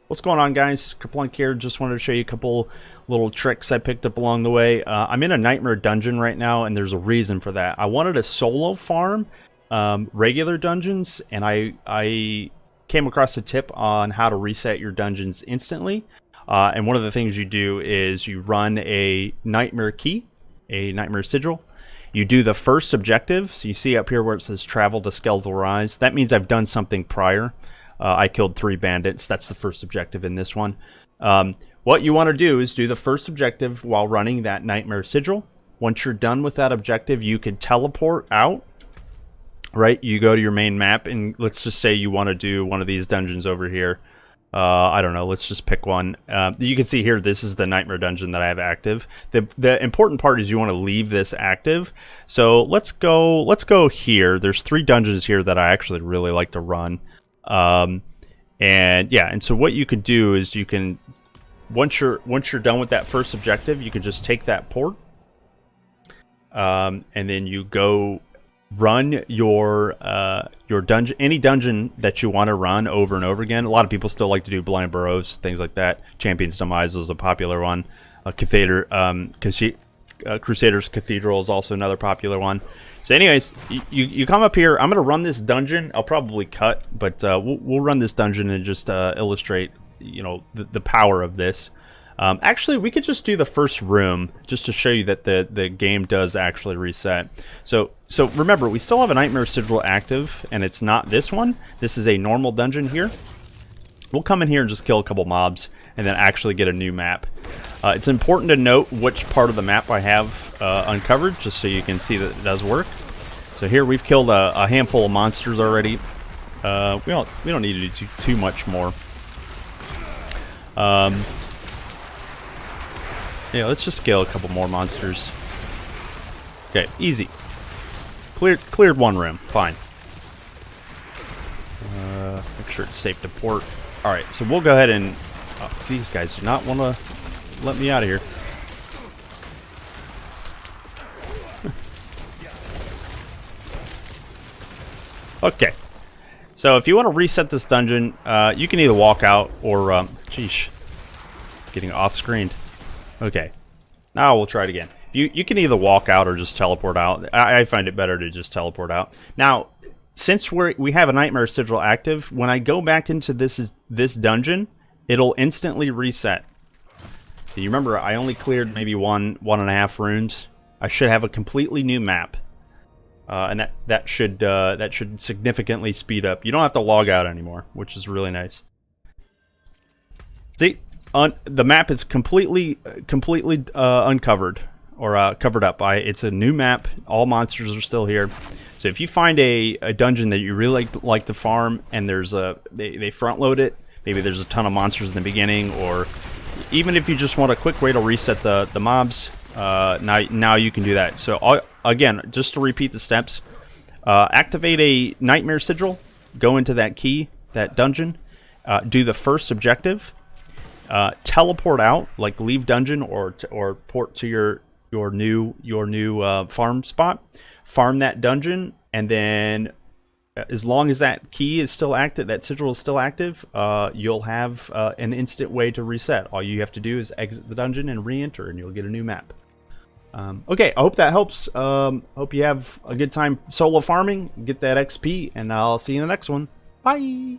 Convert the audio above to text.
What's going on, guys? Kerplunk here. Just wanted to show you a couple little tricks I picked up along the way. I'm in a nightmare dungeon right now, and there's a reason for that. I wanted to solo farm regular dungeons, and I came across a tip on how to reset your dungeons instantly. And one of the things you do is you run a nightmare key, a nightmare sigil. You do the first objective. So you see up here where it says travel to Skeletal Rise. That means I've done something prior. I killed 3 bandits. That's the first objective in this one. What you want to do is do the first objective while running that nightmare sigil. Once you're done with that objective, you can teleport out. Right? You go to your main map, and let's just say you want to do one of these dungeons over here. I don't know. Let's just pick one. You can see here, this is the nightmare dungeon that I have active. The important part is you want to leave this active. So let's go here. There's 3 dungeons here that I actually really like to run. And so what you can do is you can, once you're done with that first objective, you can just take that port, and then you go run your dungeon, any dungeon that you want to run over and over again. A lot of people still like to do Blind Burrows, things like that. Champion's Demise was a popular one. Crusader's Cathedral is also another popular one. So anyways, you come up here. I'm going to run this dungeon. I'll probably cut, but we'll run this dungeon and just illustrate, the power of this. Actually, we could just do the first room just to show you that the game does actually reset. So remember, we still have a Nightmare Sigil active, and it's not this one. This is a normal dungeon here. We'll come in here and just kill a couple mobs, and then actually get a new map. It's important to note which part of the map I have uncovered, just so you can see that it does work. So here we've killed a handful of monsters already. We don't need to do too much more. Yeah, let's just kill a couple more monsters. Okay, easy. Cleared one room. Fine. Make sure it's safe to port. All right, so we'll go ahead and. Oh, these guys do not want to let me out of here. Okay. So if you want to reset this dungeon, you can either walk out or, sheesh, getting off-screened. Okay. Now we'll try it again. You can either walk out or just teleport out. I find it better to just teleport out. Now, since we have a Nightmare Sigil active, when I go back into this dungeon, it'll instantly reset. So you remember, I only cleared maybe one and a half rooms. I should have a completely new map, and that should significantly speed up. You don't have to log out anymore, which is really nice. See, the map is completely uncovered or covered up. It's a new map. All monsters are still here. So if you find a dungeon that you really like to farm, and they front load it. Maybe there's a ton of monsters in the beginning, or even if you just want a quick way to reset the mobs, now you can do that. So again, just to repeat the steps, activate a Nightmare Sigil, go into that dungeon, do the first objective, teleport out, like leave dungeon or port to your new farm spot, farm that dungeon, and then as long as that key is still active, that sigil is still active, you'll have an instant way to reset. All you have to do is exit the dungeon and re-enter, and you'll get a new map. Okay, I hope that helps. Hope you have a good time solo farming, get that XP, and I'll see you in the next one. Bye!